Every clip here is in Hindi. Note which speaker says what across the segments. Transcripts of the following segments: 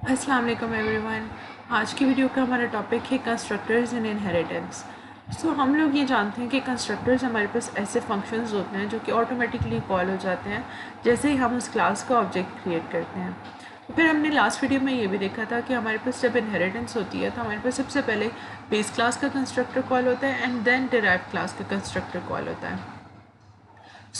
Speaker 1: अस्सलाम वालेकुम एवरीवन। आज की वीडियो का हमारा टॉपिक है कंस्ट्रक्टर्स इन इनहेरिटेंस। हम लोग ये जानते हैं कि कंस्ट्रक्टर्स हमारे पास ऐसे फंक्शंस होते हैं जो कि ऑटोमेटिकली कॉल हो जाते हैं जैसे ही हम उस क्लास का ऑब्जेक्ट क्रिएट करते हैं। तो फिर हमने लास्ट वीडियो में ये भी देखा था कि हमारे पास जब इनहेरिटेंस होती है तो हमारे पास सबसे पहले बेस क्लास का कंस्ट्रक्टर कॉल होता है एंड देन डिराइव्ड क्लास का कंस्ट्रक्टर कॉल होता है।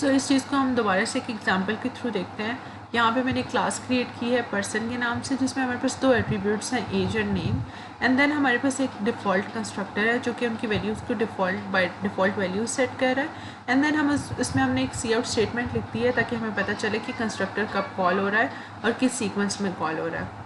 Speaker 1: इस चीज़ को हम दोबारा से एक एग्जांपल के थ्रू देखते हैं। यहाँ पे मैंने क्लास क्रिएट की है पर्सन के नाम से, जिसमें हमारे पास दो एट्रीब्यूट्स हैं, age and name. And then हमारे पास एक डिफ़ॉल्ट कंस्ट्रक्टर है जो कि उनकी वैल्यूज़ को डिफ़ॉल्ट वैल्यूज सेट कर रहा है। एंड देन हम इसमें हमने एक सी आउट स्टेटमेंट लिख दी है ताकि हमें पता चले कि कंस्ट्रक्टर कब कॉल हो रहा है और किस सीक्वेंस में कॉल हो रहा है।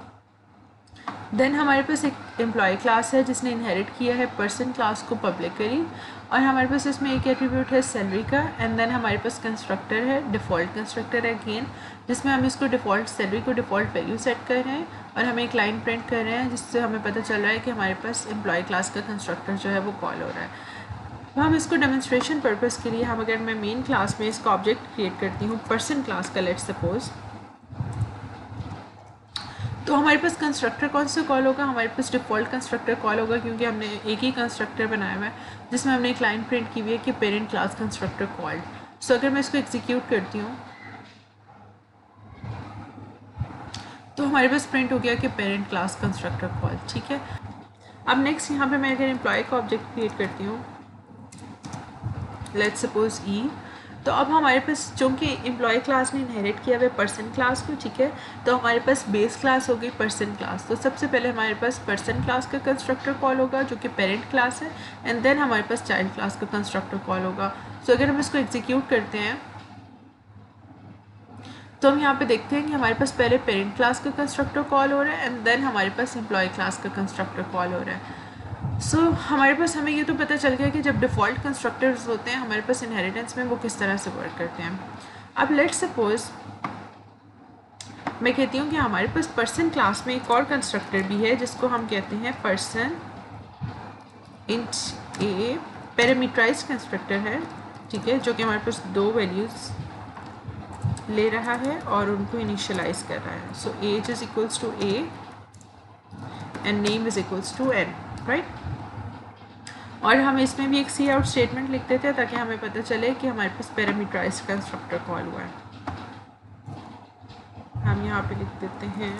Speaker 1: देन हमारे पास एक एम्प्लॉय क्लास है जिसने इनहेरिट किया है पर्सन क्लास को पब्लिक करी, और हमारे पास इसमें एक एट्रीब्यूट है सैलरी का। एंड देन हमारे पास कंस्ट्रक्टर है, डिफ़ॉल्ट कंस्ट्रक्टर है अगेन, जिसमें हम इसको डिफ़ॉल्ट सैलरी को डिफ़ॉल्ट वैल्यू सेट कर रहे हैं और हमें एक लाइन प्रिंट कर रहे हैं जिससे हमें पता चल रहा है कि हमारे पास एम्प्लॉय क्लास का कंस्ट्रक्टर जो है वो कॉल हो रहा है। तो हम इसको डेमोन्स्ट्रेशन पर्पज़ के लिए अगर मैं मेन क्लास में इसका ऑब्जेक्ट क्रिएट करती हूँ पर्सन क्लास का, लेट्स सपोज, तो हमारे पास कंस्ट्रक्टर कौन सा कॉल होगा? हमारे पास डिफ़ॉल्ट कंस्ट्रक्टर कॉल होगा क्योंकि हमने एक ही कंस्ट्रक्टर बनाया हुआ है जिसमें हमने एक लाइन प्रिंट की हुई है कि पेरेंट क्लास कंस्ट्रक्टर कॉल्ड। अगर मैं इसको एग्जीक्यूट करती हूँ तो हमारे पास प्रिंट हो गया कि पेरेंट क्लास कंस्ट्रक्टर कॉल। ठीक है। अब नेक्स्ट यहाँ पे मैं अगर एम्प्लॉय का ऑब्जेक्ट क्रिएट करती हूँ, लेट्स सपोज ई, तो अब हमारे पास चूँकि एम्प्लॉय क्लास ने इनहेरिट किया हुआ पर्सन क्लास को, ठीक है, तो हमारे पास बेस क्लास हो गई पर्सन क्लास। तो सबसे पहले हमारे पास पर्सन क्लास का कंस्ट्रक्टर कॉल होगा जो कि पेरेंट क्लास है, एंड देन हमारे पास चाइल्ड क्लास का कंस्ट्रक्टर कॉल होगा। अगर हम इसको एग्जीक्यूट करते हैं तो हम यहाँ पे देखते हैं कि हमारे पास पहले पेरेंट क्लास का कंस्ट्रक्टर कॉल हो रहा है एंड देन हमारे पास एम्प्लॉय क्लास का कंस्ट्रक्टर कॉल हो रहा है। हमारे पास हमें ये तो पता चल गया कि जब डिफ़ॉल्ट कंस्ट्रक्टर्स होते हैं हमारे पास इनहेरिटेंस में वो किस तरह से वर्क करते हैं। अब लेट्स सपोज मैं कहती हूँ कि हमारे पास पर्सन क्लास में एक और कंस्ट्रक्टर भी है जिसको हम कहते हैं पर्सन इंट ए, पैरामीटराइज्ड कंस्ट्रक्टर है, ठीक है, जो कि हमारे पास दो वैल्यूज़ ले रहा है और उनको इनिशियलाइज कर रहा है। So age is equals to A and name is equals to N, right. और हम इसमें भी एक सी आउट स्टेटमेंट लिख देते हैं ताकि हमें पता चले कि हमारे पास पैरामीटराइज्ड कंस्ट्रक्टर कॉल हुआ है। हम यहाँ पे लिख देते हैं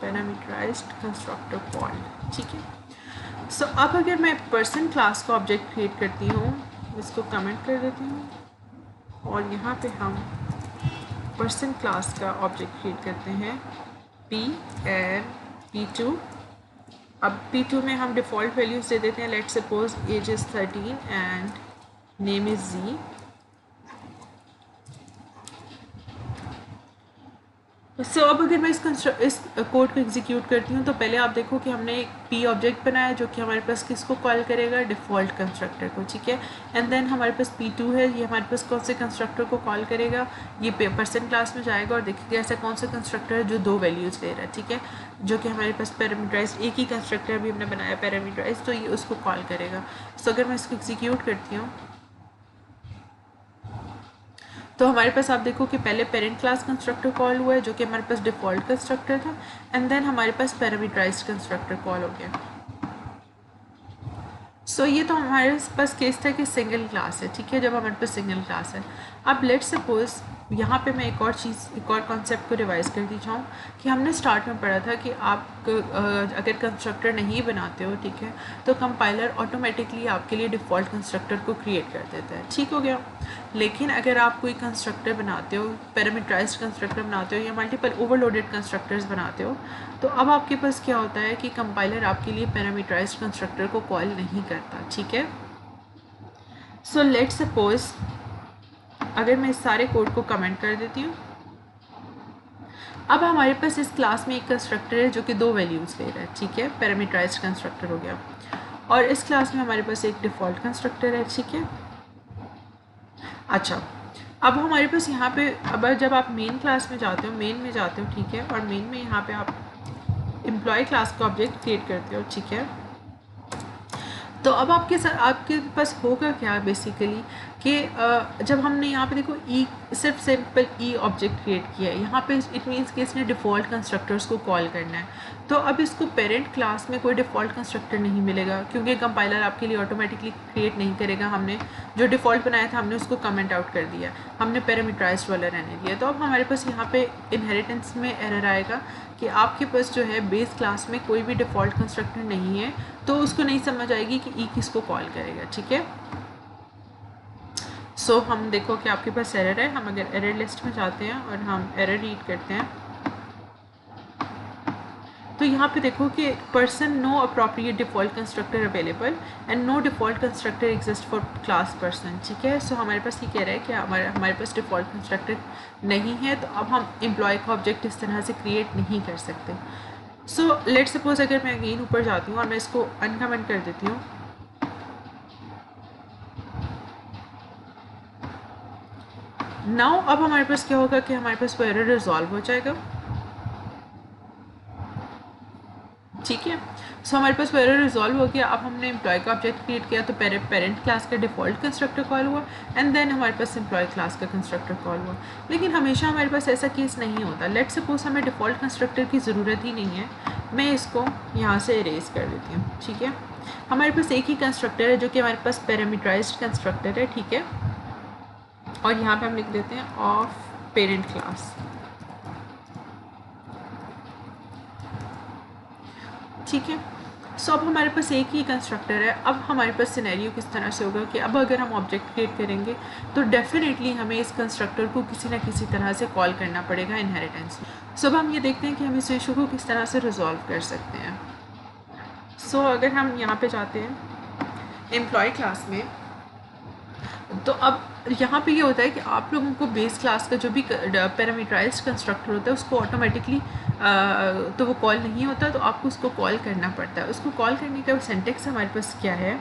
Speaker 1: पैरामीटराइज्ड कंस्ट्रक्टर कॉल, ठीक है। अब अगर मैं पर्सन क्लास का ऑब्जेक्ट क्रिएट करती हूँ, इसको कमेंट कर देती हूँ, और यहाँ पे हम पर्सन क्लास का ऑब्जेक्ट क्रिएट करते हैं पी एंड P2। अब P2 में हम डिफ़ॉल्ट वैल्यूज़ दे देते हैं, let's suppose age is 13 and name is G. अब अगर मैं इस कोड को एग्जीक्यूट करती हूँ तो पहले आप देखो कि हमने एक पी ऑब्जेक्ट बनाया जो कि हमारे पास किसको कॉल करेगा, डिफ़ॉल्ट कंस्ट्रक्टर को, ठीक है। एंड देन हमारे पास P2 है, ये हमारे पास कौन से कंस्ट्रक्टर को कॉल करेगा, ये पर्सन क्लास में जाएगा और देखेगा ऐसा कौन सा कंस्ट्रक्टर है जो दो वैल्यूज़ ले रहा है, ठीक है, जो कि हमारे पास पैरामीटराइज, एक ही कंस्ट्रक्टर अभी हमने बनाया पैरामीटराइज, तो ये उसको कॉल करेगा। अगर मैं इसको एग्जीक्यूट करती हूँ तो हमारे पास आप देखो कि पहले पेरेंट क्लास कंस्ट्रक्टर कॉल हुआ है जो कि हमारे पास डिफ़ॉल्ट कंस्ट्रक्टर था, एंड देन हमारे पास पैरामीटराइज्ड कंस्ट्रक्टर कॉल हो गया। ये तो हमारे पास केस था कि सिंगल क्लास है, ठीक है, जब हमारे पास सिंगल क्लास है। अब लेट्स सपोज यहाँ पे मैं एक और कॉन्सेप्ट को रिवाइज कर दी चाहूँ कि हमने स्टार्ट में पढ़ा था कि आप अगर कंस्ट्रक्टर नहीं बनाते हो, ठीक है, तो कंपाइलर ऑटोमेटिकली आपके लिए डिफ़ॉल्ट कंस्ट्रक्टर को क्रिएट कर देता है, ठीक हो गया। लेकिन अगर आप कोई कंस्ट्रक्टर बनाते हो, पैरामीटराइज्ड कंस्ट्रक्टर बनाते हो या मल्टीपल ओवरलोडेड कंस्ट्रक्टर्स बनाते हो, तो अब आपके पास क्या होता है कि कंपाइलर आपके लिए पैरामीटराइज्ड कंस्ट्रक्टर को कॉल नहीं करता, ठीक है। लेट्स सपोज अगर मैं इस सारे कोड को कमेंट कर देती हूँ, अब हमारे पास इस क्लास में एक कंस्ट्रक्टर है जो कि दो वैल्यूज़ ले रहा है, ठीक है, पैरामीटराइज्ड कंस्ट्रक्टर हो गया, और इस क्लास में हमारे पास एक डिफ़ॉल्ट कंस्ट्रक्टर है, ठीक है। अच्छा, अब हमारे पास यहाँ पे अब जब आप मेन क्लास में जाते हो, मेन में जाते हो, ठीक है, और मेन में यहाँ पे आप एम्प्लॉय क्लास का ऑब्जेक्ट क्रिएट करते हो, ठीक है। तो अब आपके पास होगा क्या बेसिकली कि जब हमने यहाँ पे देखो ई सिर्फ सिंपल ई ऑब्जेक्ट क्रिएट किया है, यहाँ पे इट मीन्स कि इसने डिफ़ॉल्ट कंस्ट्रक्टर्स को कॉल करना है। तो अब इसको पेरेंट क्लास में कोई डिफ़ॉल्ट कंस्ट्रक्टर नहीं मिलेगा, क्योंकि कंपाइलर आपके लिए ऑटोमेटिकली क्रिएट नहीं करेगा। हमने जो डिफ़ॉल्ट बनाया था हमने उसको कमेंट आउट कर दिया, हमने पैरामीटराइज्ड वाला रहने दिया। तो अब हमारे पास यहाँ पे इनहेरिटेंस में एरर आएगा कि आपके पास जो है बेस क्लास में कोई भी डिफ़ॉल्ट कंस्ट्रक्टर नहीं है, तो उसको नहीं समझ आएगी कि ई किसको कॉल करेगा। ठीक है, सो हम देखो कि आपके पास एरर है। हम अगर एरर लिस्ट में जाते हैं और हम एरर रीड करते हैं, तो यहाँ पे देखो कि person no appropriate default constructor available and no default constructor exist for class person. ठीक है, सो हमारे पास ये कह रहा है कि हमारे पास डिफ़ॉल्ट कंस्ट्रक्टर नहीं है, तो अब हम एम्प्लॉय का ऑब्जेक्ट इस तरह से क्रिएट नहीं कर सकते। सो लेट्स सपोज अगर मैं अगेन ऊपर जाती हूँ और मैं इसको अनकमेंट कर देती हूँ, नाउ अब हमारे पास क्या होगा कि हमारे पास वो एरर रिजॉल्व हो जाएगा। ठीक है, सो हमारे पास वो एरर रिजॉल्व हो गया। अब हमने एम्प्लॉय का ऑब्जेक्ट क्रिएट किया, तो पेरेंट क्लास का डिफ़ॉल्ट कंस्ट्रक्टर कॉल हुआ एंड देन हमारे पास एम्प्लॉय क्लास का कंस्ट्रक्टर कॉल हुआ। लेकिन हमेशा हमारे पास ऐसा केस नहीं होता। लेट्स सपोज हमें डिफ़ॉल्ट कंस्ट्रक्टर की ज़रूरत ही नहीं है, मैं इसको यहाँ से इरेज कर देती हूँ। ठीक है, हमारे पास एक ही कंस्ट्रक्टर है जो कि हमारे पास पैरामीटराइज्ड कंस्ट्रक्टर है। ठीक है, और यहाँ पे हम लिख देते हैं ऑफ पेरेंट क्लास। ठीक है, सो अब हमारे पास एक ही कंस्ट्रक्टर है। अब हमारे पास सिनेरियो किस तरह से होगा कि अब अगर हम ऑब्जेक्ट क्रिएट करेंगे तो डेफिनेटली हमें इस कंस्ट्रक्टर को किसी ना किसी तरह से कॉल करना पड़ेगा इनहेरिटेंस। सो अब हम ये देखते हैं कि हम इस इशू को किस तरह से रिजॉल्व कर सकते हैं। सो अगर हम यहाँ पे जाते हैं एम्प्लॉय क्लास में, तो अब यहाँ पे ये होता है कि आप लोगों को बेस क्लास का जो भी पैरामीटराइज्ड कंस्ट्रक्टर होता है उसको ऑटोमेटिकली तो वो कॉल नहीं होता, तो आपको उसको कॉल करना पड़ता है। उसको कॉल करने का सिंटेक्स हमारे पास क्या है,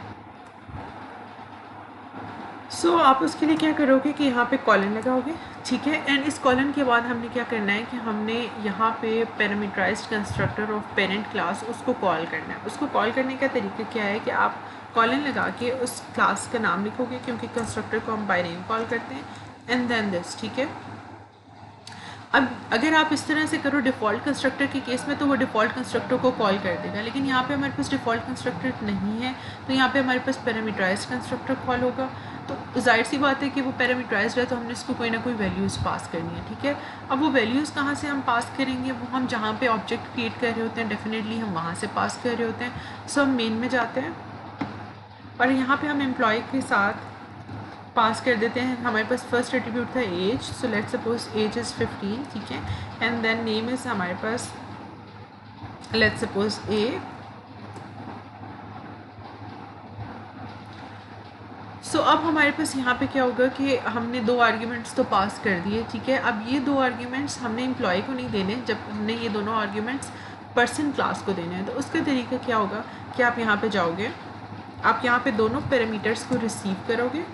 Speaker 1: सो आप उसके लिए क्या करोगे कि यहाँ पे कॉलन लगाओगे। ठीक है, एंड इस कॉलन के बाद हमने क्या करना है कि हमने यहाँ पे parameterized constructor of parent class उसको कॉल करना है। उसको कॉल करने का तरीका क्या है कि आप कॉलन लगा के उस क्लास का नाम लिखोगे, क्योंकि कंस्ट्रक्टर को हम बाय नेम कॉल करते हैं, एंड देन दिस। ठीक है, अब अगर आप इस तरह से करो डिफ़ॉल्ट कंस्ट्रक्टर के केस में, तो वो डिफ़ॉल्ट कंस्ट्रक्टर को कॉल कर देगा। लेकिन यहाँ पे हमारे पास डिफ़ॉल्ट कंस्ट्रक्टर नहीं है, तो यहाँ पे हमारे पास पैरामीटराइज्ड कंस्ट्रक्टर कॉल होगा। तो जाहिर सी बात है कि वो पैरामीटराइज्ड है, तो हमने इसको कोई ना कोई वैल्यूज़ पास करनी है। ठीक है, अब वो वैल्यूज़ कहाँ से हम पास करेंगे, वो हम जहाँ पे ऑब्जेक्ट क्रिएट कर रहे होते हैं डेफिनेटली हम वहाँ से पास कर रहे होते हैं। सो हम मेन में जाते हैं और यहाँ पे हम एम्प्लॉय के साथ पास कर देते हैं। हमारे पास फर्स्ट एट्रीब्यूट था age, so let's suppose age is 15। ठीक है, एंड देन नेम इज़ हमारे पास लेट्स सपोज ए। सो अब हमारे पास यहाँ पे क्या होगा कि हमने दो आर्ग्यूमेंट्स तो पास कर दिए। ठीक है, अब ये दो आर्ग्यूमेंट्स हमने एम्प्लॉय को नहीं देने, जब हमने ये दोनों आर्ग्यूमेंट्स पर्सन क्लास को देने हैं। तो उसका तरीका क्या होगा कि आप यहाँ पे जाओगे, आप यहाँ पे दोनों पैरामीटर्स को रिसीव करोगे।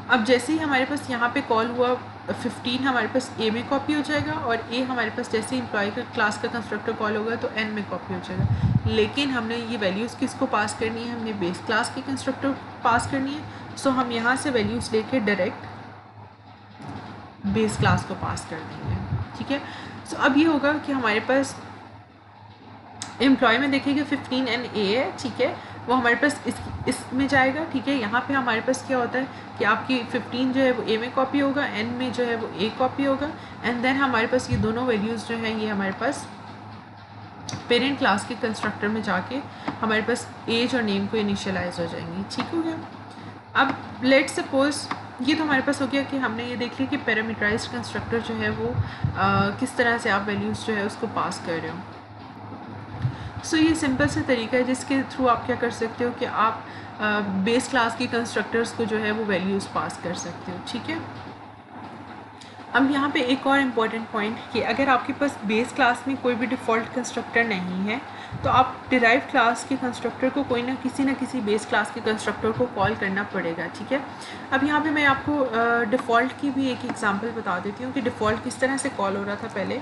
Speaker 1: अब जैसे ही हमारे पास यहाँ पे कॉल हुआ 15 हमारे पास ए में कॉपी हो जाएगा, और ए हमारे पास जैसे ही एम्प्लॉय का क्लास का कंस्ट्रक्टर कॉल होगा तो एन में कॉपी हो जाएगा। लेकिन हमने ये वैल्यूज़ किसको पास करनी है, हमने बेस क्लास की कंस्ट्रक्टर पास करनी है। सो हम यहाँ से वैल्यूज़ लेके डायरेक्ट बेस क्लास को पास कर देंगे। ठीक है, सो अब ये होगा कि हमारे पास एम्प्लॉय में देखिएगा 15 एंड ए है। ठीक है, वो हमारे पास इसमें जाएगा। ठीक है, यहाँ पे हमारे पास क्या होता है कि आपकी 15 जो है वो ए में कॉपी होगा, एन में जो है वो ए कॉपी होगा, एंड देन हमारे पास ये दोनों वैल्यूज़ जो हैं ये हमारे पास पेरेंट क्लास के कंस्ट्रक्टर में जाके हमारे पास एज और नेम को इनिशियलाइज हो जाएंगी। ठीक हो गया। अब लेट्स सपोज ये तो हमारे पास हो गया कि हमने ये देख लिया कि पैरामीटराइज्ड कंस्ट्रक्टर जो है वो किस तरह से आप वैल्यूज़ जो है उसको पास कर रहे हो। सो ये सिंपल सा तरीका है जिसके थ्रू आप क्या कर सकते हो कि आप बेस क्लास की कंस्ट्रक्टर्स को जो है वो वैल्यूज़ पास कर सकते हो। ठीक है, अब यहाँ पे एक और इम्पॉर्टेंट पॉइंट कि अगर आपके पास बेस क्लास में कोई भी डिफ़ॉल्ट कंस्ट्रक्टर नहीं है, तो आप डिराइव क्लास के कंस्ट्रक्टर को कोई ना किसी बेस क्लास के कंस्ट्रक्टर को कॉल करना पड़ेगा। ठीक है, अब यहाँ पे मैं आपको डिफ़ॉल्ट की भी एक एग्जांपल बता देती हूँ कि डिफ़ॉल्ट किस तरह से कॉल हो रहा था पहले।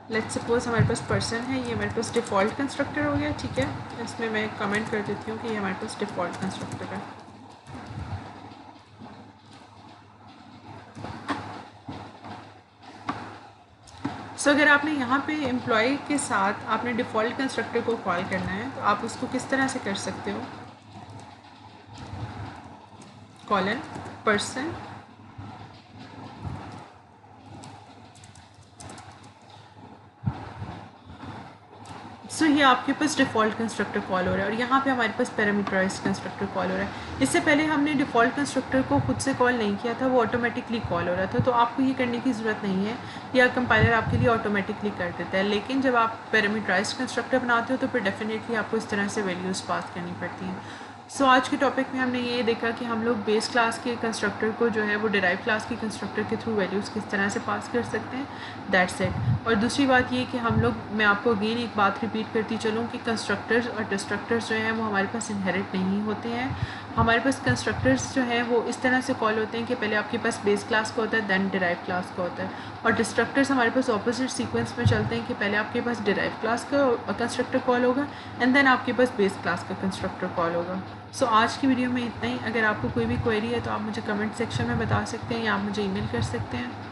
Speaker 1: लेट्स सपोज हमारे पास पर्सन है, ये हमारे पास डिफ़ॉल्ट कंस्ट्रक्टर हो गया, ठीक है। इसमें मैं कमेंट कर देती हूँ कि ये हमारे पास डिफ़ॉल्ट कंस्ट्रक्टर है। सो अगर आपने यहाँ पे एम्प्लॉय के साथ आपने डिफ़ॉल्ट कंस्ट्रक्टर को कॉल करना है तो आप उसको किस तरह से कर सकते हो, कॉलन पर्सन सो ये आपके पास डिफ़ॉल्ट कंस्ट्रक्टर कॉल हो रहा है और यहाँ पे हमारे पास पैरामीटराइज्ड कंस्ट्रक्टर कॉल हो रहा है। इससे पहले हमने डिफ़ॉल्ट कंस्ट्रक्टर को खुद से कॉल नहीं किया था, वो ऑटोमेटिकली कॉल हो रहा था, तो आपको ये करने की ज़रूरत नहीं है, या कंपाइलर आपके लिए ऑटोमेटिकली कर देता है। लेकिन जब आप पैरामीटराइज्ड कंस्ट्रक्टर बनाते हो तो फिर डेफिनेटली आपको इस तरह से वैल्यूज़ पास करनी पड़ती हैं। सो आज के टॉपिक में हमने ये देखा कि हम लोग बेस क्लास के कंस्ट्रक्टर को जो है वो डिराइव क्लास के कंस्ट्रक्टर के थ्रू वैल्यूज़ किस तरह से पास कर सकते हैं, दैट्स इट। और दूसरी बात ये कि हम लोग, मैं आपको अगेन एक बात रिपीट करती चलूँ कि कंस्ट्रक्टर्स और डिस्ट्रक्टर्स जो हैं वो हमारे पास इनहेरिट नहीं होते हैं। हमारे पास कंस्ट्रक्टर्स जो हैं वो इस तरह से कॉल होते हैं कि पहले आपके पास बेस क्लास का होता है, देन डिराइव क्लास का होता है, और डिस्ट्रक्टर्स हमारे पास ऑपोजिट सीक्वेंस में चलते हैं कि पहले आपके पास डिराइव क्लास का कंस्ट्रक्टर कॉल होगा एंड देन आपके पास बेस क्लास का कंस्ट्रक्टर कॉल होगा। सो आज की वीडियो में इतना ही। अगर आपको कोई भी क्वेरी है तो आप मुझे कमेंट सेक्शन में बता सकते हैं या आप मुझे ईमेल कर सकते हैं।